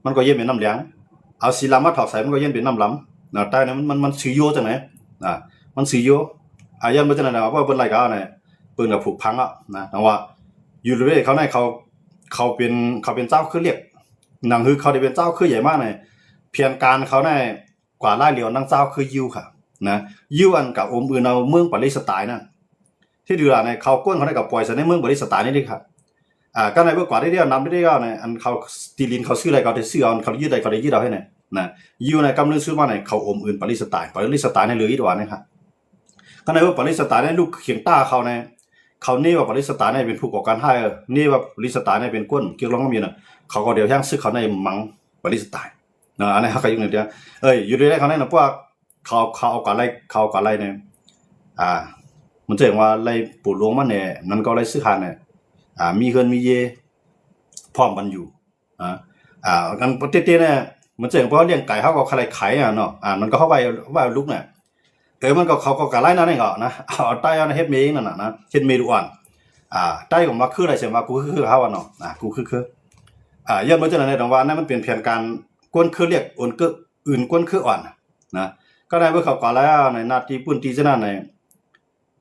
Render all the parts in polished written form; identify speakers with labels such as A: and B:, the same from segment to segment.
A: มันก็เย็นเป็นน้ำเหลืองเอาสีลำมาถอกใส่มันก็เย็นเป็นน้ำล้ำนะใต้เนี่ยมันสีโยจังไหนมันสีโยยันมันจะไหนนะว่าเป็นไรกันเนี่ยปืนกับผูกพังอ่ะนะแต่ว่าอยู่เรื่อยเขาในเขาเป็นเจ้าคือเรียกหนังคือเขาได้เป็นเจ้าคือใหญ่มากเลยเพียงการเขาในกว่าไล่เหลียวนั่งเจ้าคือยิวค่ะนะยิวอันกับอมอื่นเอาเมืองปารีสไตล์นั่นที่ดูในเขาก้นเขาได้กับปล่อยใส่ในเมืองปารีสไตล์นี่ดิครับก็ในเมื่อกว่าได้เดียวนำได้เดียวในอันเขาตีลินเขาซื้ออะไรเขาได้ซื้อเอาเขายืดอะไรเขาได้ยืดเอาให้เนี่ยนะยิวในกำลังซื้อมาในเขาอมอื่นปารีสไตล์ในเลยอีกว่านะครับก็ในว่าปารีสไตล์ในลูกเขียงต้าเขาในเขานี่ว่าปารีสไตล์ในเป็นผู้ก่อการให้นี่ว่าปารีสไตล์ในเป็นก้นเกี่ยวร้องก็มีนะเขาก็เดี๋ยวย่างซื้อเขาในมังปารีสไตล์นะอันนี้เขาก็ยุ่งเดียวอยู่ได้เขาในนะพวกเขาเอาการไล่เนี่ยมันจะเห็นว่าไล่ปูหลวงมันเนี่ยนั่นก็ไล่ซื้อหาเนี่ยมีเงินมีเยพร้อมกันอยู่กันเตี้ยๆเนี่ยมันจะเห็นเพราะเลี้ยงไก่เขาก็ใครขายเนาะมันก็เข้าไปว่าลุกเนี่ยมันก็เขาก็การไล่นั่นเองนะเอาใต้เอาเฮ็ดเมย์นั่นนะเฮ็ดเมย์ดูอ่อนใต้ของมาคืออะไรเสียมากูคือเขาเนาะกูคือย้อนมาจากไหนตรงว่านั่นมันเป็นเพียงการกวนคือเรียกอ่อนก็อื่นกวนคืออ่อนนะก็ได้เมื่อเขาก่อนแล้วในนาทีปุ่นตีจะนั่นใน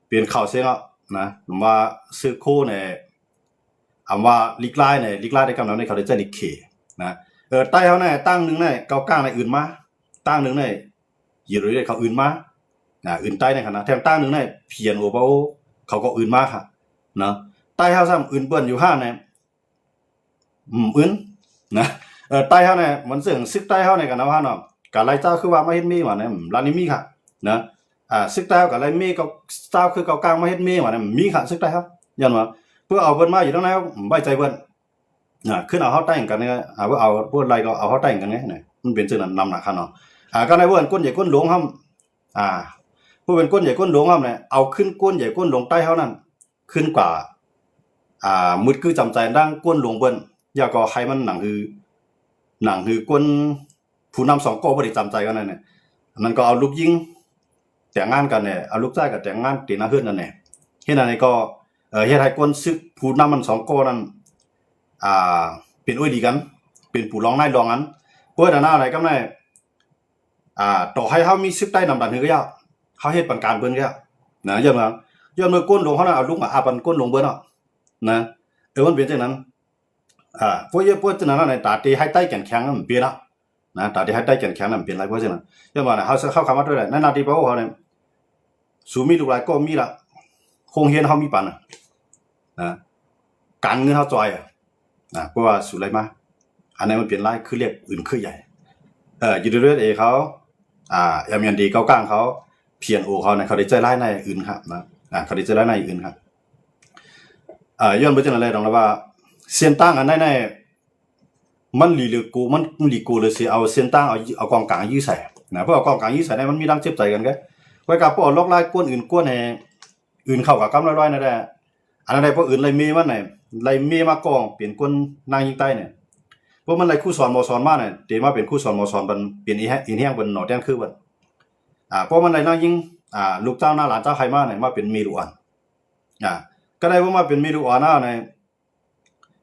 A: เปลี่ยนข่าวเสียงนะผมว่าซื้อคู่ในว่าลิกไล่ได้กำลังในเขาได้จะลิกเขนะใต้เขาในตั้งหนึ่งในเก้ากลางในอื่นมาตั้งหนึ่งในยืดเลยเขาอื่นมาอื่นใต้ในขณะแทงตั้งหนึ่งในเพียนโอเปาเขาก็อื่นมาค่ะเนาะใต้เขาซ้ำอื่นเปิ้นอยู่ห้าในอื่นนะใต้เขาในมันเสื่อมซึกใต้เขาในกันนะว่าเนาะการไล่เจ้าคือว่าไม่เห็นมีว่าเนี่ยร้านนี้มีค่ะนะซึกใต้กับไล่มีก็เจ้าคือเก้ากลางไม่เห็นมีว่าเนี่ยมีค่ะซึกใต้ครับยันว่าเพื่อเอาเปิ้นมาอยู่ตรงนั้นใบใจเปิ้นขึ้นเอาเขาแต่งกันเนี่ยว่าเอาพวกไรก็เอาเขาแต่งกันเนี่ยมันเป็นเช่นนั้นนำหนักขนาดก็ในเปิ้นก้นใหญ่ก้นหลวงครับผู้เป็นก้นใหญ่ก้นหลวงครับเนี่ยเอาขึ้นก้นใหญ่ก้นหลวงใต้เขานั่นขึ้นกว่ามุดคือจำใจดั้งก้นหลวงเปิ้นอย่าก็ให้มันหนังคือก้นผู้นำสองก็บ่ได้จำใจกันนั่นเนี่ยมันก็เอาลูกยิงแต่งงานกันเนี่ยเอาลูกชายกับแต่งงานตีหน้าเฮือนนั่นแหละเฮ็ดอันนี้ก็เฮ็ดให้ก้นซึกผู้นำมันสองก็นั้นเป็นอ้วยดีกันเป็นผู้ร้องนายรองกันเพิ่นหน้าอะไรก็ได้ต่อให้เฮามีซึกใต้นำดันคือก็ยากเฮาเฮ็ดปันการเพิ่นก็นะย้อนมือก้นลงเฮาน่ะเอาลูกมาปันก้นลงเบิ่นเนาะนะมันเป็นจังนั้นพวกจังนั้นในตาตีให้ใต้แก่นแข็งมันเปลี่ยนนะตาที่ให้ใต้แก่นแข็งมันเปลี่ยนหลายเพราะฉะนั้นย้อนว่าเฮาเข้าคำว่าด้วยนั่นนาทีเปาเฮาเนี่ยสูมีลูกหลายก็มีละโคงเฮียนเฮามีปันนะการเงินเฮาจ่อยเพราะว่าสุไรมาอันนั้นมันเปลี่ยนหลายคือเรียกอื่นคือใหญ่อยู่เรื่อยๆเขายามยันดีเก้ากลางเขาเพียนโอเขาเนี่ยเขาได้ใจร้ายในอื่นครับนะเขาได้ใจร้ายในอื่นครับย้อนไปจังอะไรตรงนั้นว่าเส้นตั้งอันไหนมันหลีเหลือกูมันหลีกูเลยสิเอาเส้นตั้งเอากองกลางยื้อใส่นะเพราะเอากองกลางยื้อใส่ได้มันมีดังเจ็บใจกันก็ไว้กับพวกล็อกไล่กวนอื่นกวนในอื่นเข้ากับกำร้อยๆนั่นแหละอันนั้นได้พวกอื่นไล่เมย์มันไหนไล่เมย์มากองเปลี่ยนกวนนางยิงใต้เนี่ยพวกมันไล่คู่สอนมอสอนมาเนี่ยเดี๋ยวมาเป็นคู่สอนมอสอนเป็นเปลี่ยนอีแห้งเป็นหน่อแดงคือเป็นพวกมันไล่นางยิงลูกเจ้าหน้าหลานเจ้าใครมาเนี่ยมาเป็นเมรุอันก็ได้ว่ามาเป็นเมรุอันหน้าใน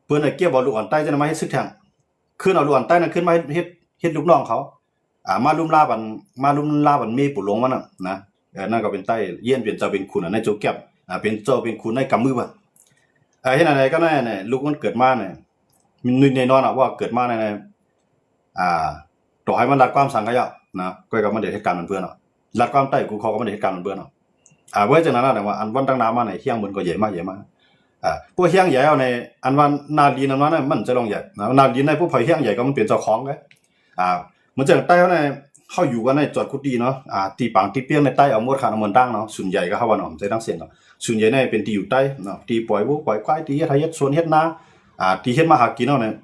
A: เพื่อนไอ้เกี่ยวบอลลูกอ่อนใต้จะมาให้ซึกแทงขึ้นเอาลูกอ่อนใต้นั้นขึ้นมาเฮ็ดลูกน้องเขามาลุ่มล่าบันมีปู่หลวงมันนะนั่นก็เป็นใต้เยี่ยนเป็นเจ้าเป็นคุณในโจแก็บเป็นเจ้าเป็นคุณในกำมือบ่เฮ็ดอะไรก็ได้เนี่ยลูกมันเกิดมาเนี่ยมีแน่นอนว่าเกิดมาในต่อให้มันรัดความสังขยะนะก็ก็มันได้เหตุการณ์มันเพื่อนรัดความใต้กูเขาก็มันได้เหตุการณ์มันเพื่อนเว้ยจังนั้นแต่ว่าอันวันตั้งน้ำมาในเฮียงมันก็ใหญ่มากพวกเฮียงใหญ่เอาในอันวันนาลีนั้นว่ามันจะลงใหญ่นาลีในพวกเฮียงใหญ่ก็มันเป็นเจ้าของไงเหมือนจังใต้เขาในเข้าอยู่กันในจอดกุฏิเนาะตีปังตีเปี้ยงในใต้เอาหมดขาดเอาเหมือนตั้งเนาะส่วนใหญ่ก็เข้าวันออกใจตั้งเสียงเนาะส่วนใหญ่ในเป็นตีอยู่ใต้เนาะตีปล่อยวัวปล่อยควายตีเฮ็ดไทยเฮ็ดสวนเฮ็ดนาตีเฮ็ดมาหากินเนาะเนี่ย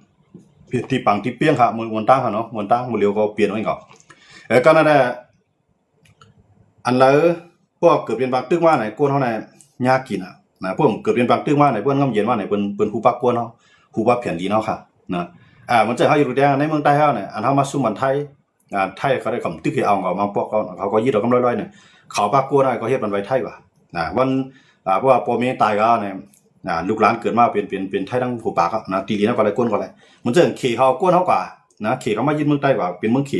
A: ตีปังตีเปี้ยงค่ะเหมือนตั้งค่ะเนาะเหมือนตั้งมือเลี้ยวก็เปลี่ยนไว้ก่อนก็นั่นแหละอันแล้วพวกเกิดเป็นบางตึกว่าไหนกวนเขาในยากินนะพวกเกิดเป็นบางตึกว่าไหนเปิ้นงำเย็นว่าไหนเปิ้นผู้ปักกวนเนาะผู้ปักเพียนดีเนาะค่ะนะมันจะเฮาอยู่แดงในเมืองใต้เฮาเนี่ยอันเฮามาซุ่มมันไทยไทยเขาได้คำตึกให้เอามาปอกเขาก็ยึดเอากำร้อยๆเนี่ยเขาปักกวนได้ก็เฮ็ดมันไว้ไทยว่ะวันเพราะว่าพ่อแม่ตายก็เนี่ยลูกหลานเกิดมาเป็นไทยทั้งผู้ปากนะตีลีนก็ได้กวนก็ได้มันจะขี่เขากวนเฮากว่า นะเขเขามายึดเมืองใต้กว่าเป็นเมืองเข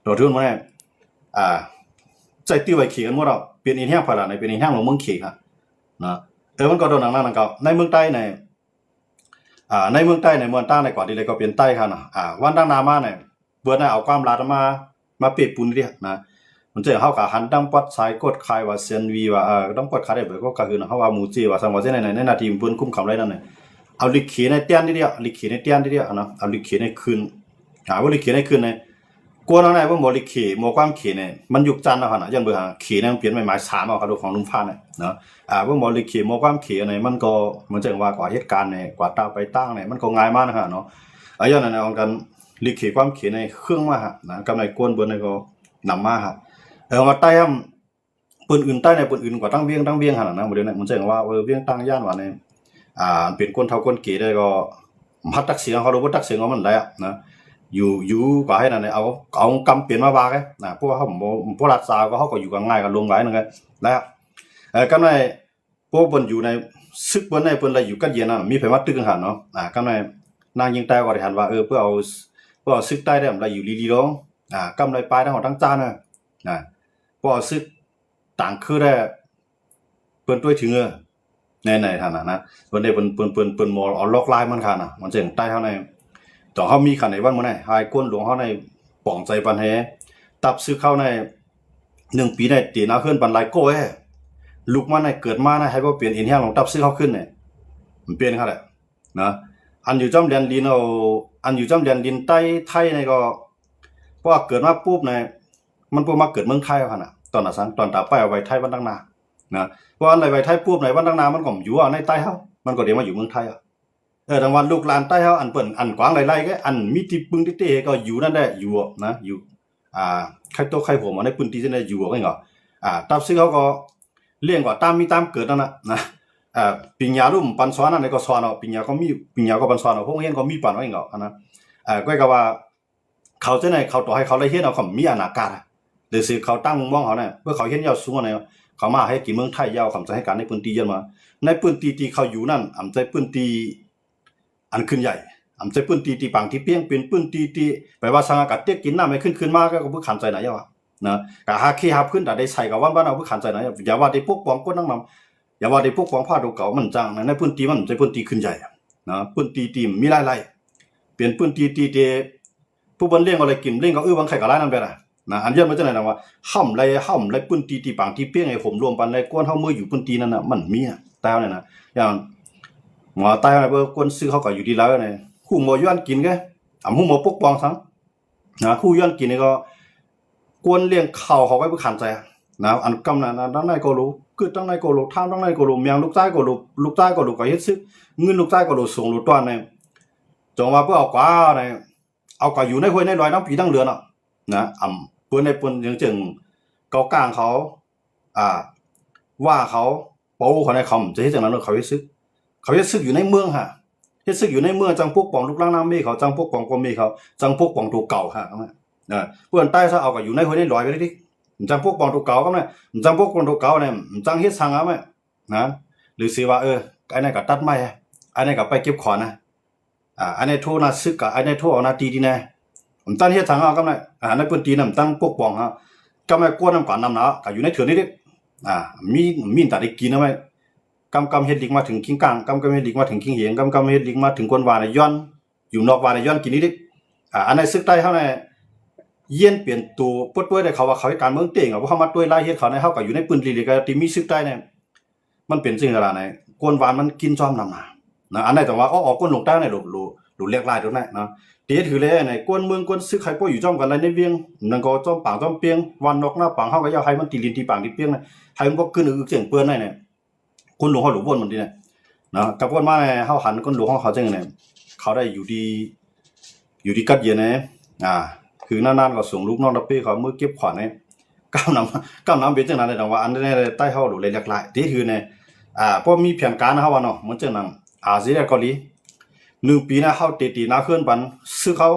A: เราทุนมาเนี่ยใจติ้วไว้เขกันหมดเราเป็นอีแห้งพาราในเป็นอีแห้งของเมืองเขครับนะมันก็โดนหนังนั่นก็ในเมืองใต้ในเมืองใต้ในเมืองใต้ในก่อนที่เลยก็เป็นใต้ครับนะวันดังนามาเนี่ยเบื่อเอาความลาดมาเปียปุ่นดินะมันจะเฮากับหันดังปัดสายกดคายว่าเซียนวีว่าต้องกดคายได้เบิดก็คือเฮาว่าหมู่จีว่าสังว่าเส้นในนาทีเพิ่นคุ้มคำไรนั่นน่ะเอาลิขีในเตียนนิดเดียวลิขีในเตียนนิดเดียวนะเอาลิขีในคืนว่าลิขีในคืนเนี่ยกวนอะไรว่าบ่ลิขีบ่ความขีเนี่ยมันยุกจันทร์นะยันเบิ่ขีเนี่ยมันเปลี่ยนหมาย3เอาครับของลุงฟ้าเนี่ยเนาะว่าบ่ลิขีบ่ความขีเนี่ยมันก็เหมือนจังว่ากว่าเหตุการณ์เนี่ยกว่าตาไปตั้งเนี่ยมันก็ง่ายมากนะฮะเนาะย้อนนั้นเอากันลิขีความขีในเครื่องมาฮะนะกำไรกวนเบิ่นก็นำมาฮะมาใต้ปืนอื่นใต้ในปืนอื่นกว่าตั้งเวียงขนาดนั้นบ่ได้นะมันจะว่าเวียงตั้งย่านว่าเนี่ยเป็นคนเฒ่าคนเก๋ได้ก็พัดตักเสียงเขารู้ว่าตักเสียงมันได้นะอยู่ก็ให้นั่นเอากำเปลี่ยนมาว่าไงนะเพราะว่าเขาพวกรักษาก็เขาก็อยู่กันง่ายกันลงหลายนั่นไงนะครับก็ในพวกเปิ้นอยู่ในซึกเปิ้นในเปิ้นอะไรอยู่กันเย็นน่ะมีไผมาตึกหันเนาะก็ในนางยิงใต้ก็ได้หันว่าเพื่อเอาซึกใต้ได้อะไรอยู่ลีๆร้องกำไรปลายทั้งหมดทั้งจานนะพอซึกต่างคือได้เปิ้นด้วยถึงในฐานะนะเปิ้นได้เปิ้นมอเอาล็อกไลน์มันค่ะนะมันจังใต้เฮาในต่อเฮามีคันในวันมื้อไหนหายก้นหลวงเฮาในป่องใจปันแฮตับซึกเข้าใน1ปีได้ตีนาขึ้นปันหลายโก้ลูกมันในเกิดมาให้บ่เปลี่ยนอินเฮียของตับซึกเฮาขึ้นเนี่ยมันเปลี่ยนค่ะแหละนะอันอยู่จำแดนดินอันอยู่จำแดนดินใต้ไทยนี่ก็เพราะว่าเกิดมาปุ๊บเนี่ยมันปุ๊บมาเกิดเมืองไทยค่ะนะตอนน่ะตอนตาไปเอาไว้ไทยวันดังนานะเพราะอันไหนไว้ไทยปุ๊บไหนวันดังนามันก็อยู่ในใต้เฮามันก็เดี๋ยวมาอยู่เมืองไทยดังวันลูกหลานใต้เฮาอันเปิ้นอันกว้างไล่ๆก็อันมีที่ปึงที่เตก็อยู่นั่นแหละอยู่นะอยู่ใครโตใครผมในพื้นที่ที่ได้อยู่ก็เหรอตับซึ่งเขาก็เลี้ยงก็ตามมีตามเกิดนั่นน่ะนะปิญญาลุ่มปันสอนนั่นก็สอนปิญญาก็มีปิญญาก็ปันสอนพวกเฮียนก็มีปันว่าเหรอนะก็ว่าเขาจะไหนเขาต่อให้เขาได้เฮ็ดเอาเขามีอนาคตหรือสิเขาตั้งมุมมองเขาเนี่ยเพื่อเขาเฮ็ดยาวสูงอะไรเขามาให้กินเมืองไทยยาวคำจะให้การในพื้นที่เยอะมาในพื้นที่ที่เขาอยู่นั่นอำใจพื้นที่อันขึ้นใหญ่อำใจพื้นที่ที่ปังที่เปียงเป็นพื้นที่ที่แปลว่าสังกัดเต็กกินน้ำไม่ขึ้นมาก็เพื่อขันใจไหนวะนะก็หาขี้หับขึ้นแต่ได้ใส่กับวันบ้านเอาเพื่อขันใจไหนอย่าว่าได้พวกปองก้นนั่งนำอย่าว่าได้พวกปองผ้าดูเก่ามันจังในพื้นที่มันใจพื้นที่ขึ้นใหญ่นะพื้นที่ที่มีหลายๆเปลี่ยนพื้นที่ที่ผู้บรรเลี้ยงอะไรกินเลี้ยงก็บางไข่กับไรนั่นไปนะอันยันมันจะไหนนะว่าห้อมไรพื้นที่ที่ปังที่เปียงไอ้ผมรวมปันไรก้นเฮามืออยู่พื้นที่นั่นน่ะมันมีแต่เนี่ยนะอย่างหมอตายอะไรเบอร์ก้นซื้อเขาก็อยู่ดีแล้วเนี่ยคู่หมอย้อนกินแกคู่หมอปกป้องทั้งนะคู่ย้อนกินนี่ก็ก้นเลี้ยงข้าวเขาไว้เพื่อขันใจนะอันกำนั้นตั้งในก็รู้คือตั้งในก็รู้ทางตั้งในก็รู้เมียงลูกใต้ก็รู้ก็เฮ็ดซึเงินลูกใต้ก็รู้ส่งลูกต้อนเนี่ยจงว่าเพื่อเอากว่าเนี่ยเอาก็อยู่ในห้วยในลอยน้ำผีตั้งเรือน่ะนะเปิ้นในเปิ้นจังเกากลางเขาว่าเขาโป้เขาในคำจะเฮ็ดจังนั้นเขาเฮ็ดซึกอยู่ในเมืองฮะเฮ็ดซึกอยู่ในเมืองจังพวกปองลูกล่างน้ำเมฆเขาจังพวกปองกวมเมฆเขาจังพวกปองตัวเก่าฮะนะเปิ้นใต้ซะเอาก็อยู่ในห้วยในลอยไปดิจังพวกปองตัวเก่าก็นะจังพวกปองตัวเก่าเนี่ยจังเฮ็ดสังอ่ะนะหรือสิว่าไอ้นั่นก็ตัดไม้ไอ้นั่นก็ไปเก็บขอนนะอันนี้โทษนะซึกกับอันนี้โทษเอานาตีดีแน่ผมตั้งเฮ็ดทางเอาก็ได้ในพื้นที่นั้นตั้งปกป้องฮะก็ไม่กวนน้ำก่อนน้ำหนาก็อยู่ในเถื่อนนิดมีแต่ได้กินนะไหมกำเฮ็ดลิงมาถึงคิงกลางกำเฮ็ดลิงมาถึงคิงเหงกำเฮ็ดลิงมาถึงกวนวาในย้อนอยู่นอกวาในย้อนกินนิดอันในซึกใต้เฮาในเย็นเปลี่ยนตัวปดด้วยได้เขาว่าเขาให้การเมืองเต่งว่าเขามาด้วยไล่เฮ็ดเขาในเฮาก็อยู่ในพื้นที่ก็ที่มีซึกใต้เนี่ยมันเป็นสิ่งอะไรในกวนวานมันกินซ้อมน้ำนะอันไหนแต่ว่าออกกวนลงใต้ในหลุเรียกลายตรงนั้นนะตีถือเลยในกวนเมืองกวนซึกใครป้ออยู่จ้อมกันอะไรในเวียงนั่นก็จ้อมปางจ้อมเปียงวันนกหน้าปางเฮาก็ยาวให้มันตีลินตีปางตีเปียงนะให้มันก็ขึ้นอึกเสียงเปื้อนได้เนี่ยคนหลวงเขาหลวงวนมันดีเนี่ยนะกับวนมาเนี่ยเฮาหันคนหลวงเขาจังเนี่ยเขาได้อยู่ดีกัดเย็นนะคือนานๆก็ส่งลูกน้องรับปี้เขามือเก็บขวานเนี่ยก้าวน้ำเป็นจังนั้นเลยแต่ว่าอันนี้ใต้เฮาหลวเรียกลายตีถือเนี่ยพอมีแผนการเฮาว่าเนาะมันจังนั้นสิได้เกาหลี1 ปีนะเขาตีนาขึ้นปันซื้อเขา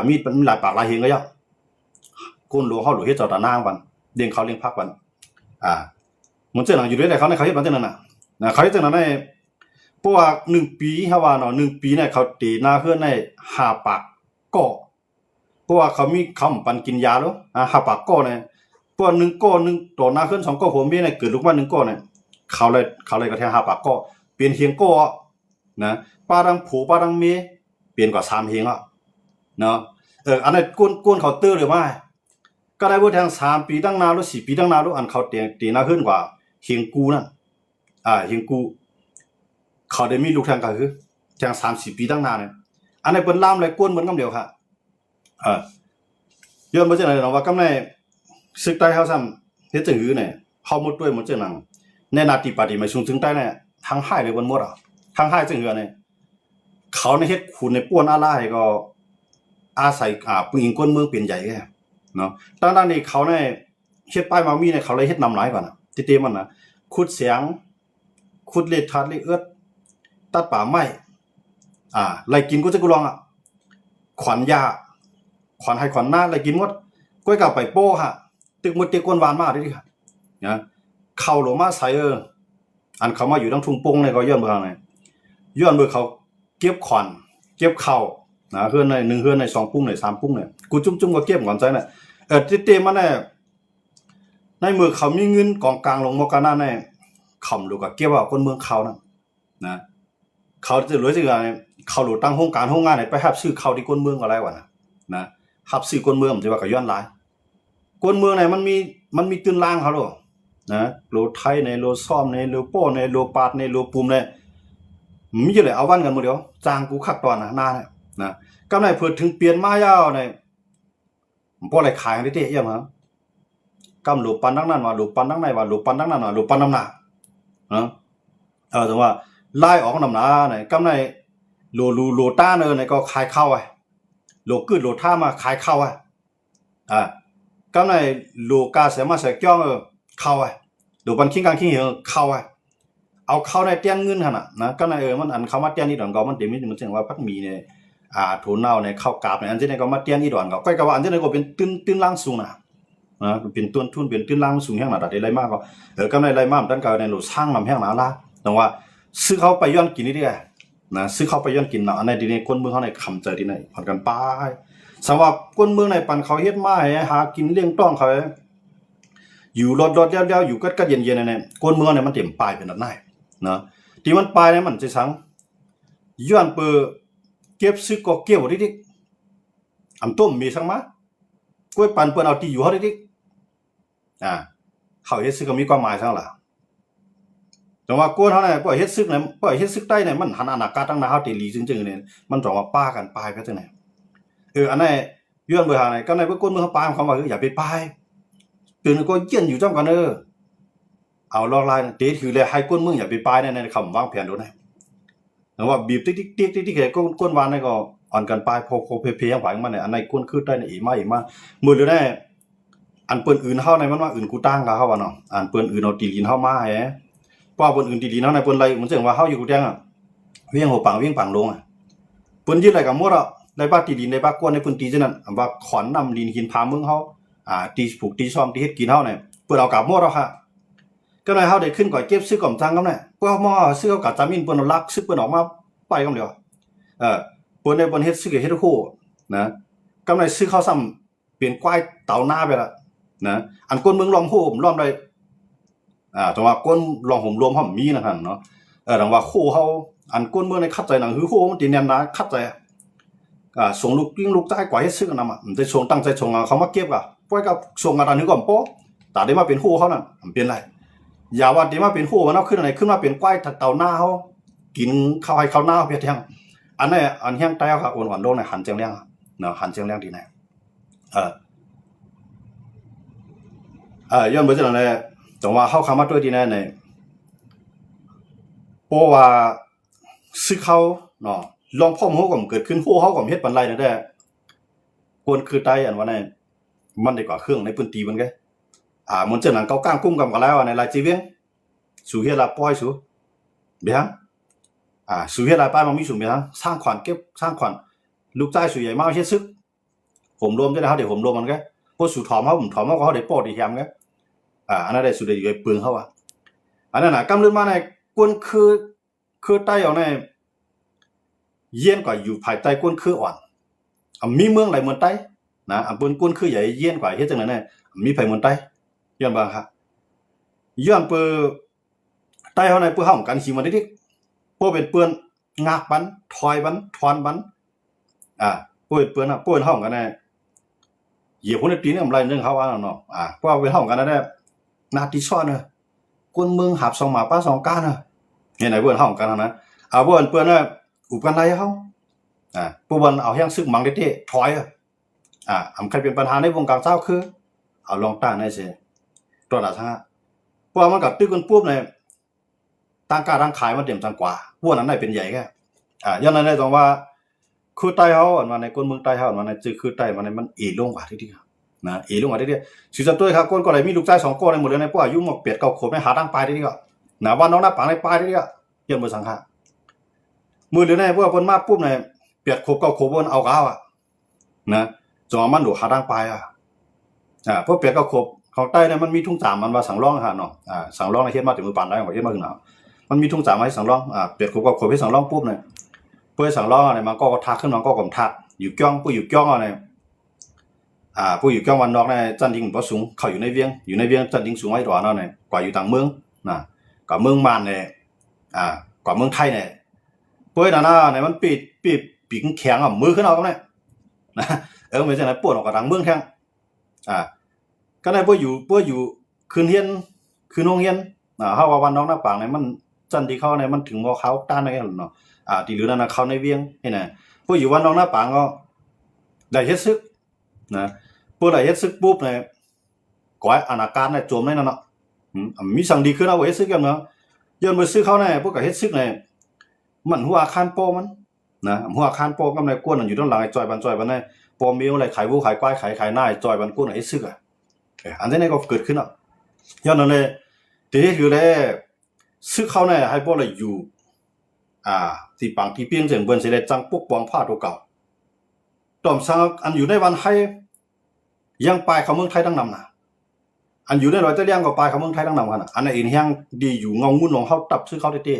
A: มีหลายปากหลายเฮงก็ยะก้นหลวงเขาหลวงเฮ็ดเจ้าตานางปันเลี้ยงเขาเลี้ยงพักปันมันเจ้าหนังอยู่ด้วยแต่เขาในเขาเฮ็ดมันเจ้านั่นน่ะเขาเฮ็ดจังนั้นในเพราะว่า1 ปีเฮาว่าเนาะ1 ปีเนี่ยเขาตีนาขึ้นใน5 ปากก็ เพราะว่าเขามีคำปันกินยาแล้วหาปากก้อเนี่ยเพราะ1ก้อ1ต่อหน้าขึ้น2ก้อผมมีเนี่ยเกิดลูกมา1ก้อเนี่ยเขาเลยก็แทงหาปากก้อเปลี่ยนเฮียงก้อนะป้าดังผูป้าดังเมเปลี่ยนกว่า3เฮียงอ่ะเนาะอันนั้นก้นเขาตื้อหรือไม่ก็ได้บ่แทง3ปีตั้งนานแล้ว4ปีตั้งนานแล้วอันเขาตีหน้าขึ้นกว่าเฮียงกูนั่นเฮียงกูเขาได้มีลูกแทงก็คือแทง3-4ปีตั้งนานเนี่ยอันนี้เปิ้นล่ามเลยก้นเหมือนกันเดียวค่ะย้อนบ่จังได๋เนาะว่ากำในซึกใต้เฮาซ้ำเฮ็ดจังหือเนี่ยเฮาหมดด้วยหมดจังนั้นในนาติปฏิมาชุงถึงใต้เนี่ยทางห้ายเลยบ่หมดทางห้ายจังหือเนี่ยเขาในเฮ็ดขุนในป้วนอาลาให้ก็อาศัยผู้หญิงก้นเมืองเป็นใหญ่แกเนาะดังนี้เขาเนี่ยเฮ็ดป้ายมามีเนี่ยเขาเลยเฮ็ดนำหลายกว่าน่ะติเตมันน่ะขุดเสียงขุดเลทัดเลเอิดตัดป่าไม้ไล่กินกูจะกูลองขวัญยาขวัญให้ขวัญหน้าอะไรกินหมดก้อยกับไปโป้ฮะตึกมุดตึกกวนวานมาได้ดิค่ะนะเข้าหลมาใส่อันเขามาอยู่ทั้งทุ่งปงเนี่ยก็ย้อนเบอร์ไงย้อนเบอร์เขาเก็บขวัญเก็บเข่านะเฮือนใน1เฮือนใน2ปุ้งใน3ปุ้งเนี่ยกูจุ่มๆก็เก็บก่อนใจน่ะเต็มๆมาแน่ในมือเขามีเงินกองกลางลงมกานาแน่ขำดูก็เก็บว่าคนเมืองเขานั่นนะเขาจะรวยจังไงเขาหลุดตั้งโรงการโรงงานไหนไปหับซื้อเขาที่คนเมืองก็ได้วะนะหับซื้อคนเมืองจะว่าก็ย้อนหลายคนเมืองไหนมันมีตื้นล่างเขาหรอนะโลไทยในโลซ่อมในโลโป้ในโลปาดในโลปุ่มในมีอยู่เลยเอาวันกันหมดเดียวจางกูคักตอนหน้าเนี่ยนะกำไรเพิ่นถึงเปลี่ยนมายาวในบ่อะไรขายได้เตะเอี่ยมครับกำโลปันดังนั้นว่าโลปันดังไหนว่าโลปันดังนั้นว่าโลปันน้ำหน้าแต่ว่าไล่ออกน้ำหน้าไหนกำไรโลต้าเนอไหนก็ขายเข้าไว้โลกึดโลท่ามาขายเข้าไว้กำไรโลกาเสียมาเสียจ้องเข้าไว้โลปันคิงกลางคิงเหี่ยวเข้าไว้เอาเข้าในเตี้ยนเงินหั่นน่ะนะกำไรมันอันเข้ามาเตี้ยนนี่ดอนก็มันเต็มนี่มันถึงว่าพักมีเนี่ยโถเน่าในข้าวกาบในอันที่นี่ก็มาเตี้ยนนี่ดอนก็ก้อยก็ว่าอันที่นี่ก็เป็นตื้นล่างสูงนะเป็นต้นทุนเป็นตื้นล่างสูงแห้งหนาได้ไรมากก็กำไรไรมากดันก็ในโลสร้างนำแห้งหนาละแต่ว่าซื้อเขาไปย้อนกินนี่ได้นะซื้อเขาไปย้อนกินเนาะอันในดีนี่คนเมืองเขาในคำใจที่ไหนผ่อนกันไปสำหรับคนเมืองในปันเขาเฮ็ดมาให้หากินเลี้ยงต้องเขาอยู่รถๆแล้วอยู่ก็เย็นๆเนี่ยคนเมืองเนี่ยมันเต็มปลายเป็นแบบไหนเนาะที่มันปลายเนี่ยมันจะสังย้อนเปิดเก็บซื้อก็เกี่ยวดิอำต้มมีสังมากล้วยปันเปิ้นเอาตีอยู่เฮาดิเขาเฮ็ดซื้อก็มีความหมายซั่งล่ะแต่ว่ากวนเฮาเนี่ยปล่อยเฮ็ดซึกเนี่ยปล่อยเฮ็ดซึกใต้เนี่ยมันหันอนาคตตั้งหน้าเฮาติลีจริงๆเนี่ยมันต้องว่าป้ากันปลายไปจังได๋อันนั้นย้อนเบิ่งหาไหนก็ในเบิ่งคนเมืองเฮาปลายเขาว่าอย่าไปปลายตื่นก็เย็นอยู่จังกันเอาลอกลายเตะถือเลยให้คนเมืองอย่าไปปลายในคำวางแผนโดนให้แต่ว่าบีบติ๊กๆๆๆแค่ก้นวานนี่ก็อ่อนกันปลายโพเพๆยังผายมันเนี่ยอันไหนก้นคือได้อีมามื้อเดียวแน่อันเปิ้นอื่นเฮาในมันว่าอื่นกูตั้งกะเฮาว่าเนาะอันเปิ้นอื่นเอาตีลินเฮามาแฮเพราะเปิ้นอื่นตีลินเฮาในเปิ้นไล่มันจังว่าเฮาอยู่กูแดงเวียงหัวปังลงเปิ้นยึดอะไรกับหมดได้บ้าตีลินได้บ้ากวนในเปิ้นตีจังนั้นว่าขอนนำลินหินพาเมืองเฮาตีผูกตีซ่อมตีเฮ็ดกินเฮาเนี่ยเปิ้นเอากับหมดค่ะก็เลยเฮาได้ขึ้นก่อยเก็บซื้อก่อมจังกับเนี่ยพวกหม้อซื้อเอากับจามินเปิ้นเอาลักซื้อเปิ้นออกมาไปกับเดียวเปิ้นได้เปิ้นเฮ็ดซื้อเฮ็ดคู่นะกำไรซื้อข้าวซ้ำเปลี่ยนควายเต่าหน้าไปละนะอันก้นเมืองล้อมโหมล้อมได้จังว่าก้นล้อมโหมรวมเฮามีนะคั่นเนาะจังว่าโคเฮาอันก้นเมืองในคัดใจหนังหือโคมันติแน่นนะคัดใจส่งลูกกิ้งลูกใต้กว่าเฮ็ดซื้อกันนำมันได้ส่งตั้งใจส่งเขามาเก็บปล่อยกับส่งอันนี้ก่อนโปตาได้มาเป็นโคเฮานั่นมันเป็นไรอย่าว่าได้มาเป็นโคมันเอาขึ้นอะไรขึ้นมาเป็นควายเต่าหน้าเฮากินข้าวให้ข้าวหน้าเพียแทงอันนี้อันแห้งใต้ค่ะอ่อนๆลงในหันเจียงเลี้ยงเนาะหันเจียงเลี้ยงดีแน่ย้อนเบิ่งจังได๋จังว่าเฮาเข้ามาด้วยดีแน่เนี่ยเพราะว่าซื้อเขาเนาะลองพ่อมโหก็เกิดขึ้นโหเฮาก็เฮ็ดปานไรนั่นแหละควรคือใต้อันว่าในมันได้กว่าเครื่องในพื้นที่มันไงมันจังนั้นเกาก้างกุ้มกันแล้วในลายจีเวียงสู่เฮ็ดละปล่อยสู่เบียงสู่เฮ็ดละป้ายมันมีสู่เบียงสร้างขวัญเก็บสร้างขวัญลูกชายสู่ใหญ่มาเฮ็ดซึกผมรวมได้เฮาได้ผมรวมมันไงพวกสู่ถอมเฮาผมถอมเฮาก็เฮาได้ปอดีแฮมไงอันนั้นได้สุดได้อยู่ปืนเฮาอันนั้นน่ะกำลืนมาในกวนคือใต้เอาในเย็นกว่าอยู่ภายใต้กวนคืออ่อนมีเมืองหลายเมืองใต้ นะอันปืนก้นคือใหญ่เยี่ยนกว่าเฮ็ดจังนั้นน่ะมีไผมันใต้ย้อนบ่ครับย้อนเปิ้ใต้เฮาในเปิ้เฮากันสิมาดิบ่เป็นเปิ้นงากปันถอยปันถอนปันป่วยเปิ้นป่วยเฮากันน่ะเหยียบคนตีนอำไรนึงเขาว่าเนาะเพราะว่าเป็นเฮากันน่ะนาติซ้อนน่ะคนเมืองหับสองหมาป้าสองก้าน่ะเฮ็ดให้เปิ้นเฮากันนะเปิ้นน่ะอุปกันไรเฮาผู้วันเอาแฮงซึกมังเด้ๆถอยอำใครเป็นปัญหาในวงการเจ้าคือเอาลองต้านได้ซิตัวละทั้งเพราะมันกับตึกกันปุ๊บเนี่ยตั้งการตั้งขายมาเต็มจังกว่าพวกนั้นได้เป็นใหญ่แค่ย้อนนั้นได้ตรงว่าคือใต้เฮาอันมาในคนเมืองใต้เฮาอันมาในจื้อคือใต้มาในมันอีลงกว่าที่นะอีลงกว่าที่สิจะตัวครับคนก็เลยมีลูกชาย2คนในหมดเลยในพวกอายุหมกเป็ด9ขวบไม่หาตั้งปลายที่ก็นะว่าน้องหน้าปางในปลายที่ก็ย้อนบ่สังหามือเหลือในพวกเพิ่นมาปุ๊บเนี่ย8ขวบ9ขวบเพิ่นเอากาวนะจอมันดูหาตั้งปลายพวก8 9ขวบของใต้เนี่ยมันมีทุ่ง3มันว่าสังร้องเนาะสังร้องในเฮ็ดมาถึงมือปานได้บ่เฮ็ดมาถึงหนาวมันมีทุ่ง3ให้สังร้อง8ขวบ9ขวบให้สังร้องปุ๊บเนี่ยเปิ้นสังร้องเนี่ยมันก็ทักขึ้นมันก็กำทักอยู่จ้องผู้อยู่จ้องเนี่ยผู้อยู่จ้องวันนอกเนี่ยจันทิงบ่สูงเข้าอยู่ในเวียงจันทิงสูงไว้ตัวเนาะเนี่ยกว่าอยู่ต่างเมืองนะกับเมืองมานเนี่ยกว่าเมืองไทยเนี่ยเปิ้นน่ะเนี่ยมันปีกแข็งมือขึ้นเอาตรงนี้นะไม่ใช่นะปวดออกกับทางเมืองแท้งก็ได้เปิ้อยู่คืนเฮียนคืนโรงเรียนเฮาว่าวันน้องหน้าปางเนี่ยมันจันที่เขาเนี่ยมันถึงบ่เขาต้านได้เนาะที่เหลือนั้นเขาในเวียงเห็นน่ะเปิ้อยู่วันน้องหน้าปางก็ได้เฮ็ดซึกนะเปิ้ได้เฮ็ดซึกปุ๊บเนี่ยก่อยอาณาการเนี่ยโจมได้นั่นเนาะมีสั่งดีขึ้นเอาเฮ็ดซึกกันเนาะย้อนมือซื้อเขาเนี่ยพวกก็เฮ็ดซึกเนี่ยมันหัวอาคารโปมันนะหัวอาคารโปกำในกวนอยู่ด้านหลังไอ้จอยบันเนี่ยปอมิวอะไรขายวัวขายควายขายหน้าจอยบันกวนไอ้ซึกอันนี้ก็เกิดขึ้นย้อนนั่นเลยทีนี้คือเลยซึกเขาเนี่ยให้พวกเราอยู่ที่ปังที่เปียงเสียงเบิ้นเสียเลยจังปกป้องผ้าตัวเก่าต่อมสังอันอยู่ในวันให้ยังปลายเขาเมืองไทยตั้งนำนะอันอยู่ในรอยตะเลียงก็ปลายเขาเมืองไทยตั้งนำกันอันนั้นเองยังดีอยู่งงงุ่นของเขาตับซึกเขาเต้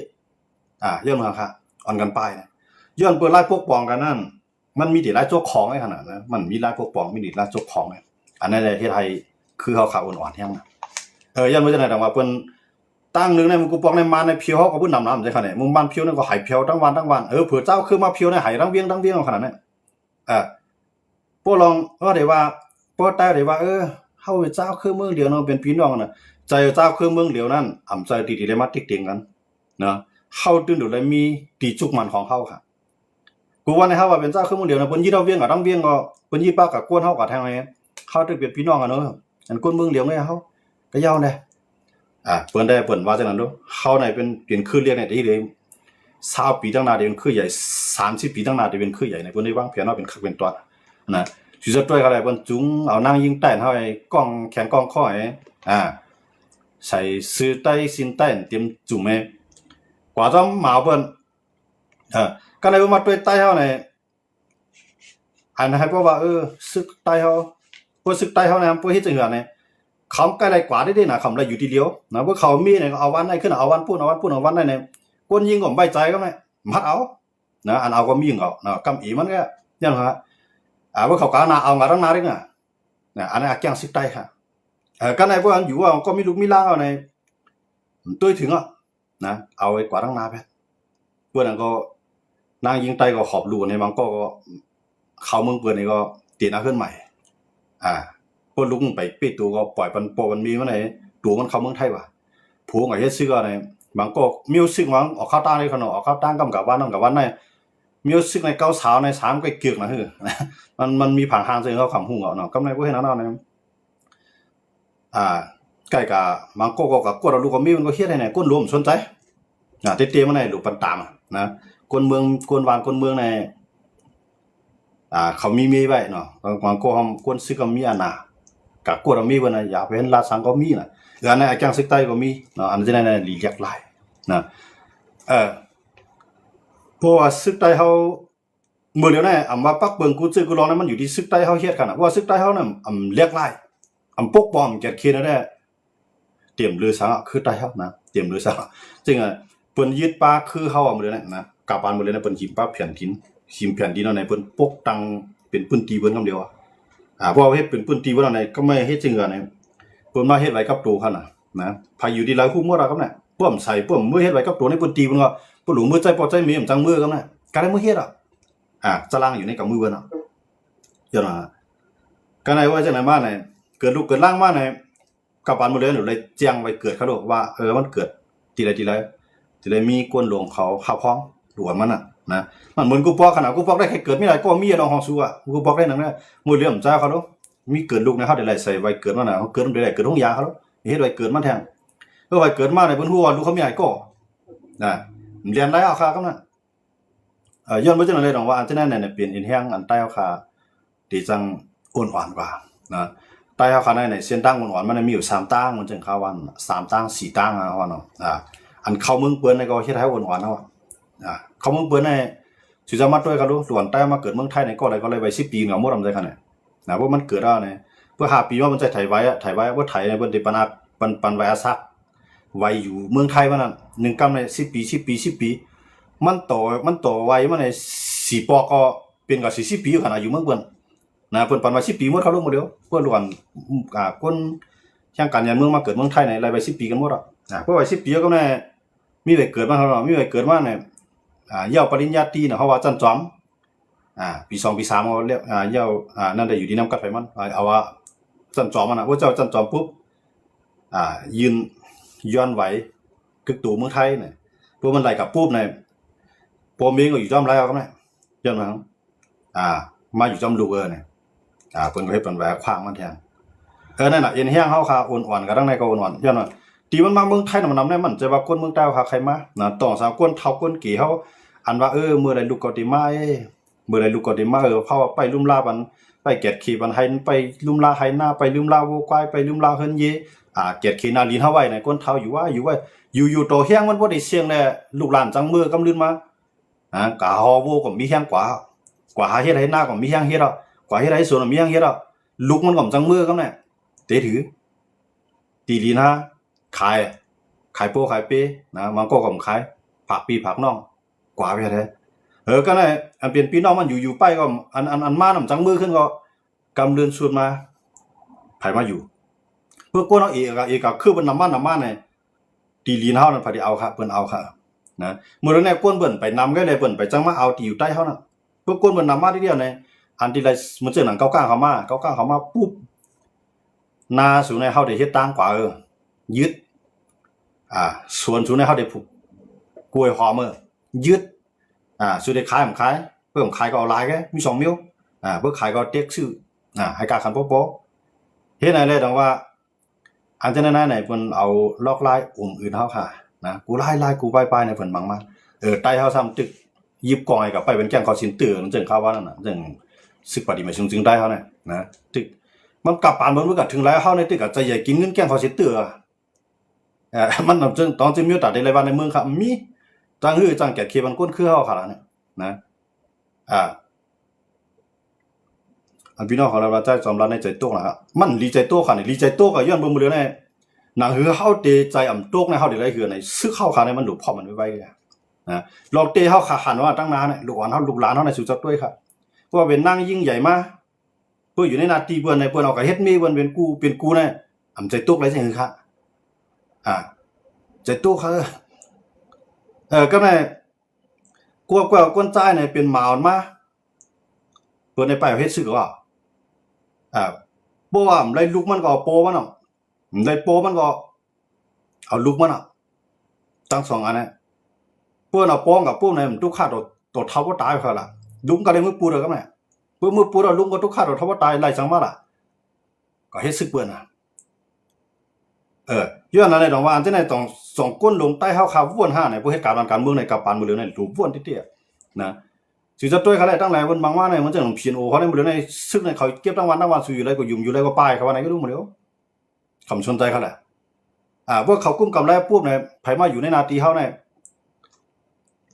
A: ย้อนมาค่ะอ่อนกันปลายนะย้อนเปิดไล่ปกป้องกันนั่นมันมีแต่ไล่โจกของไอ้ขนาดนะมันมีไล่ปกป้องมีแต่ไล่โจกของอันนั้นในประเทศไทยคือเขาขาอ่อนๆแห้งนะยันว่าจะไหนแต่ว่าเปิ้นตั้งนึงในมึงกูปองในมาในเพียวเฮาก็บ่นำใช่คั่นมึงบ้านเพียวนั่นก็หายเพียวทั้งวันเผื่อเจ้าคือมาเพียวในหายทั้งเวียงขนาดนั้นพวกลองว่าได้ว่าพวกใต้ได้ว่าเฮาเจ้าคือเมืองเดียวเนาะเป็นพี่น้องน่ะใจเจ้าคือเมืองเดียวนั้นอำใจติได้มาติ๊กๆกันเนาะเฮาตื่นดูเลยมีตีจุกมันของเฮาค่ะกูว่าในเฮาว่าเป็นเจ้าคือเมืองเดียวนะเพิ่นยี่เฮาเวียงกับทั้งเวียงก็เพิ่นยี่ปากกับกวนเฮากับทางไหนเฮาต้องเป็นพี่น้องกันเนาะอันคนเมืองเดียวไงเฮาก็ยาวแน่เปิ้นว่าจังนั้นเนาะเฮาได้เป็นคือเรียกเนี่ยที่เลย20ปีตั้งหน้าได้เป็นคือใหญ่30ปีตั้งหน้าได้เป็นคือใหญ่ในเพิ่นได้วางแผนว่าเป็นคักเป็นตัวนะสิจะด้วยก็ได้เพิ่นจุงเอานางยิงใต้เฮาให้กล้องแขนกล้องคอให้ใส่ซื้อใต้ซินใต้เตรียมจุ่มให้กว่าจะมาเพิ่นก็ได้มาด้วยใต้เฮาเนี่ยอันให้เพราะว่าซึกใต้เฮาพวกซึกใต้เฮาเนี่ยพวกเฮ็ดจังหือเนี่ยเขาใกล้กว่าได้นะเขาได้อยู่ทีเดียวนะพวกเขามีเนี่ยเอาวันได้ขึ้นเอาวันพูดเอาวันได้เนี่ยคนยิงก็ไม่ใจก็ไม่มัดเอานะอันเอาก็มีเขานะกำอีมันก็ยังฮะพวกเขากานาเอางาตั้งนาได้นะอันนี้แกงซึกใต้ค่ะก็ในพวกนั้นอยู่ว่าก็มีลูกมีล่างเอาในตัวถึงนะเอาไว้กว่าตั้งนาไปพวกนั้นก็นางยิงใต้ก็ขอบรูในบางก็เขาเมืองเปิดนี่ก็ตีนาขึ้นใหม่พวกลุงไปปิดตัวก็ปล่อยมันมีมันไหนตัวมันเข้าเมืองไทยว่ะผู้ก็เฮ็ดซื้ออะไรบางก็มิวสิกมันออกข้าวต้านได้ขนาดออกข้าวต้านกับวันนั่นกับวันนั้นมิวสิกในเก้าสาวใน3ก็เกือกนะมันมีผังทางซึ่งเขาขำหุ่งเนาะกำไรพวกนั้นนะใกล้กับบางก็กับกวดลูกก็มีมันก็เฮ็ดให้ไหนก้นรวมสนใจเตี้ยๆมันไหนลูกปันตามนะคนเมืองคนวานคนเมืองในเขามีไว้เนาะบางก็คนซื้อก็มีกับกวดมีบ่น่ะอยากไปเห็นลาสังก็มีน่ะอันนั้นแกงซึกใต้ก็มีเนาะอันนี้ในหลียักหลายนะเพราะว่าซึกใต้เฮาเมื่อเดี๋ยวนี้ว่าปักเบิ่งกูซื้อกูลองนั้นมันอยู่ที่ซึกใต้เฮาเฮ็ดกันว่าซึกใต้เฮานั้นเรียกหลายปกป้องแก่เขียนได้เตรียมลือสังคือใต้เฮานะเตรียมลือสังจึงเปิ้นยึดป่าคือเฮาเมื่อเดี๋ยวนี้นะกลับบ้านเมื่อเดี๋ยวนี้เปิ้นหิมป่าเพียนดินเนาะในเปิ้นปกตังเป็นพื้นที่เพิ่นคำเดียว เพราะเฮ็ดเป็นปืนตีบ่นั่นก็ไม่เฮ็ดจริงกันเนี่ยเปิ้นมาเฮ็ดไว้กับตัวคั่นน่ะนะพาอยู่ดีหลายคู่หมดอ่ะครับเนี่ยป้อมใส่ป้อมมือเฮ็ดไว้กับตัวในปืนตีเพิ่นก็บ่รู้มือใจปอใจมีจังมือครับเนี่ยก็ได้มือเฮ็ดจะล้างอยู่ในกับมือเพิ่นจังว่าก็ไหนว่าจังไหนมาเนี่ยเกิดลูกเกิดล่างมาเนี่ยกับปานบ่เลยเลยแจ้งไว้เกิดเขาโดว่ามันเกิดทีไรมีกวนหลวงเขาขับพ้องหลวงมันนะมันเหมือนกูปอกขนาดกูปอกได้แค่เกิดไม่ได้ก็มีน้องห้องสู้กูปอกได้นั่นแหละมือเลี้ยมจ้าเขาดูมีเกิดลูกนะเขาได้ไรใส่ไว้เกิดมันเขาเกิดมันได้เกิดห้องยาเขาดูเฮ็ดไว้เกิดมันแทงก็ไว้เกิดมาในเพิ่นฮู้ว่าลูกเขามีไอ้ก็เรียนไรเอาค่าก็นั่นย้อนบ่จังได๋ดอกว่าอันนั้นเนี่ยเปลี่ยนอินแห้งอันใต้เอาค่าที่จังอ่อนหวานกว่านะใต้เอาค่าในเส้นตั้งอ่อนหวานมันมีอยู่3ตั้งมันจังค่าวัน3ตั้ง4ตั้งว่าเนาะอันเข้าเมืองเปิ้นในก็เฮ็ดให้อ่อนหวานเนาะเข้าเมืองเปิ้นในสิจะมาด้วยกันดูส่วนใต้มาเกิดเมืองไทยในก็เลยไป10ปีเหงาหมดอำใจคั่นน่ะเพราะมันเกิดแล้วเนี่ยเพื่อ5ปีว่ามันจะไถไว้ว่าไถในเพิ่นได้ปันไว้อาซักไว้อยู่เมืองไทยมันนั่น1กำใน10ปีมันต่อไว้มันใน4ปอก็เป็นก็40ปีอยู่คั่นอยู่เมืองเปิ้นนะเพิ่นปันไว้10ปีหมดเขาลงหมดเดียวเพื่อล้วนคนทางการยานเมืองมาเกิดเมืองไทยในไล่ไป10ปีกันหมดเพราะว่า10ปีก็แน่มีไว้เกิดมาเฮามีไว้เกิดมาเนี่ยเยาปริญญาตรีน่ะเฮาว่าจันจอมปี2ปี3เฮาเรียกเยานั่นได้อยู่ดีนำกัดไฟมันเอาว่าจันจอมมันว่าเจ้าจันจอมปุ๊บยืนย้อนไหวกึกตู่เมืองไทยเนี่ยพวกมันไล่กับปุ๊บเนี่ยปอมเองก็อยู่จอมไรเอาก็ได้ย้อนมามาอยู่จอมลูกเนี่ยเพิ่นก็เฮ็ดเพิ่นแหวกขวางมันแทนนั่นน่ะเอ็นแห้งเฮาค่ะอ่อนๆกันทั้งในก็อ่อนๆย้อนว่าตีมันมาเมืองไทยน่ะมันนำได้มันจะว่าคนเมืองใต้หาใครมานะต้องสาวคนเฒ่าคนกี่เฮาอันว่ามื้อใดลูกก็ติมามื้อใดลูกก็ติมาเพราะว่าไปลุ่มลาบันไปเก็ดขี้บันให้ไปลุ่มลาให้หน้าไปลุ่มลาโวควายไปลุ่มลาเฮินเยเก็ดขี้นาลีนเฮาไว้ในคนเฒ่าอยู่ว่าอยู่โตเฮียงมันบ่ได้เสียงแลลูกหลานจังมือกำลืนมากะฮอโวก็มีเฮียงกว่าหาเฮ็ดให้หน้าก็มีเฮียงเฮ็ดกว่าเฮ็ดให้สวนมีเฮียงเฮ็ดลูกมันก็จังมือกำแน่เตถือตีลีนฮะขายโปขายเปนะมันก็ขายผักปีผักน้องกว่าไปแท้ก็ได้อันเป็นพี่น้องมันอยู่ไปก็อันมานำจังมือขึ้นก็กำเรือนส่วนมาไผมาอยู่เพื่อก้นเอาเอกก็คือมันนำมาเนี่ยตีลีนเฮานั่นพอดีเอาค่ะเพิ่นเอาค่ะนะมื้อนั้นก้นเบิ่นไปนำก็เลยเบิ่นไปจังมาเอาที่อยู่ใต้เฮานั่นเพื่อก้นเบิ่นนำมาทีเดียวในอันที่ไรมันเจอหนังเก้าเข้ามาปุ๊บนาสูในเฮาได้เฮ็ดต่างกว่ายึดส่วนสูในเฮาได้ผูกกล้วยหอมยึดสุดได้ขายผมขายเพิ่มขายก็ออนไลน์แค่มี2 มิ้วเพิ่มขายก็เต็กชื่อให้การคันโป๊ะเฮ็ดไหนเลยดังว่าอันจะไหนเพิ่นเอาลอกลายอื่นเฮาค่ะนะกูไล่กูไปในเพิ่นบังมาใต้เฮาซ้ำตึกยิบกองให้กับไปเป็นแก๊งคอสินเตือนจังข่าวว่านั่นน่ะจังสึกปฏิมาจึงได้เฮาเนี่ยนะตึกมันกลับปานมันก็ถึงแล้วเฮาในตึกก็จะใหญ่กินเงินแก๊งคอสินเตือมันจังตอนจึงมีโอกาสได้ไล่ว่าในเมืองครับมีจังจังแก่เคมันก้นคือเฮาค่ะเนี่ยนะอันพี่น้องของเราใจจอมรันในใจโต๊ะนะครับมันรีใจโต๊ะค่ะนี่รีใจโต๊ะก็ย้อนบ่มือเดียวแน่หนังหือเฮาเตใจอ่ำโต๊ะในเฮาได้ไรคือในซื้อเข้าค่ะในมันหลุดพอมันไว้นะลองเตเฮาขาหันว่าตั้งนานเนี่ยลูกอ่อนเฮาลูกหลานเฮาในสู่จักด้วยครับเพราะว่าเป็นนางยิ่งใหญ่มาเพื่ออยู่ในนาทีเพิ่นในเพิ่นเอาก็เฮ็ดมีเพิ่นเป็นกูแน่อ่ำใจโต๊ะไรจังหือค่ะใจโต๊ะค่ะก็แม่กลัวก้นใจเนี่ยเป็นหมาอ่อนมาเพิ่นในไปเฮ็ดซื้อว่าบ่ว่าได้ลูกมันก็โปมันได้โปมันก็เอาลูกมันตั้ง2อันน่ะเพิ่นเอาโปกับปุ๊บเนี่ยมันทุกขาตัวเท่าบ่ตายเขาล่ะลุงก็ได้มือปูดก็แม่เพิ่นมือปูดลุงก็ทุกขาตัวเท่าบ่ตายไล่จังมาล่ะก็เฮ็ดซึกเพิ่นย้อนนั้นได้ดอกว่าอันที่ไหนต้อง2ก้นลงใต้เฮาคาวน5เนี่ยผู้เฮ็ดการเมืองในกับปานมื้อเหลือในรูปวนตินะสิจะด้วยเขาได้ตั้งหลายวันบางว่าเนี่ยมันจะของ PNO เขาได้มื้อเหลือในซึกในเขาเก็บทั้งวันสู่อยู่ไรก็ยุ่มอยู่ไรก็ป้ายเขาว่าไหนก็รู้มื้อเดียวคำสนใจเขาแหละพวกเขากุ้มกำไรปุ๊บเนี่ยไผมาอยู่ในนาทีเฮาเนี่ย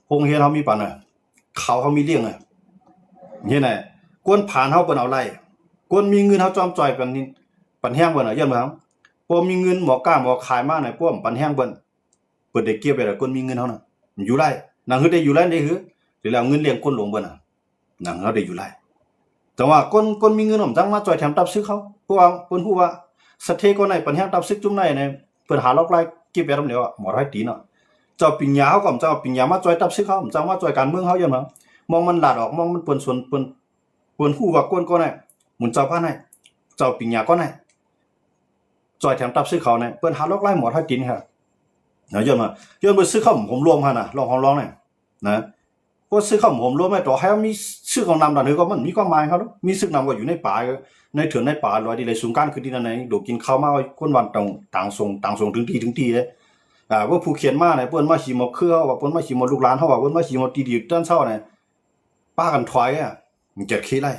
A: โรงเรียนเฮามีปานเขามีเลี้ยงเฮ็ดไหนกวนผ่านเฮาเปิ้นเอาไล่กวนมีเงินเฮาจอมจ่อยปันแห้งเปิ้นย้อนมาพอมีเงินหมอกล้าหมอขายมาเนี่ยพวกปันแห้งเปิ้นได้เก็บไปแล้วกวนมีเงินเฮาน่ะอยู่ไรนางคือได้อยู่ไรได้คือแล้วเงินเลี้ยงคนหลวงเปิ้นนางเฮาได้อยู่ไรแต่ แต่ว่าคนมีเงินผมจังมาจ่อยแถมตับซึกเขาเพราะว่าเพิ่นฮู้ว่าสะเทก็ในปัญหาตับซึกจุ่มในเนี่ยเพิ่นหาล็อกไล่เก็บไว้ลำเดียวหมอให้ตีเนาะเจ้าปิญญาเขาก็เจ้าปิญญามาจ่อยตับซึกเขาเจ้ามาจ่อยการเมืองเขาอย่างเนาะมองมันหลาดออกมองมันเปิ้นส่วนเปิ้นฮู้ว่าก็ได้หมุนเจ้าพาให้เจ้าปิญญาก็ได้จ่อยแถมตับซึกเขาเนี่ยเปิ้นหาล็อกไล่หมอให้ตีนครับเนาะย้อนมาย้อนไปซื้อข้าวผมรวมหั่นน่ะลองของร้องเนี่ยนะก็ซื้อข้าวผมรวมไม่ต่อให้มีชื่อของนำดันก็มันมีความหมายครับมีชื่อนำก็อยู่ในป่าในเถื่อนในป่าลอยดีเลยสูงการคือที่นั่นไหนโดกินข้าวมาคนวันต่างส่งถึงที่เลยว่าผู้เขียนมาเนี่ยเปิ้นมาขี่มอเครือว่าเปิ้นมาขี่มอลูกหลานเฮาว่าเปิ้นมาขี่มอตีๆต้นเช้าเนี่ยป้ากันถอยมันเจ็ดขี้ไร่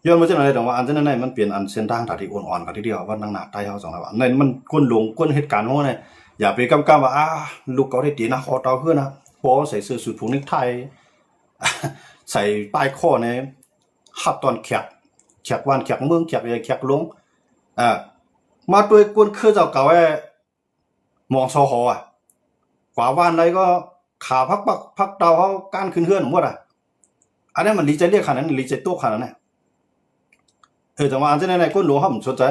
A: ย้อนมาจังได๋แต่ว่าอันนั้นมันเปลี่ยนอันเส้นทางที่อ่อนๆกันทีเดียวว่านังหนาใต้เฮา2ว่านั่นมันคนหลงคนเหตุการณ์เฮาเนี่ยอย่าไปกำว่าลูกเขาได้ตีนะขอเตาเฮือนะพอใส่เสื้อสูทผูกเนคไทใส่ป้ายข้อในฮับตอนแขกวันแขกเมืองแขกลงมาด้วยกวนคือเจ้าเก่ามองซอหอกว่าวันใดก็ขาพักเตาเฮาการขึ้นเฮือนหมดอันนี้มันลีใจเรียกขนาดนั้นลีใจโตขนาดนั้นแต่ว่าอันนั้นคนหลวงเฮาบ่สนใจ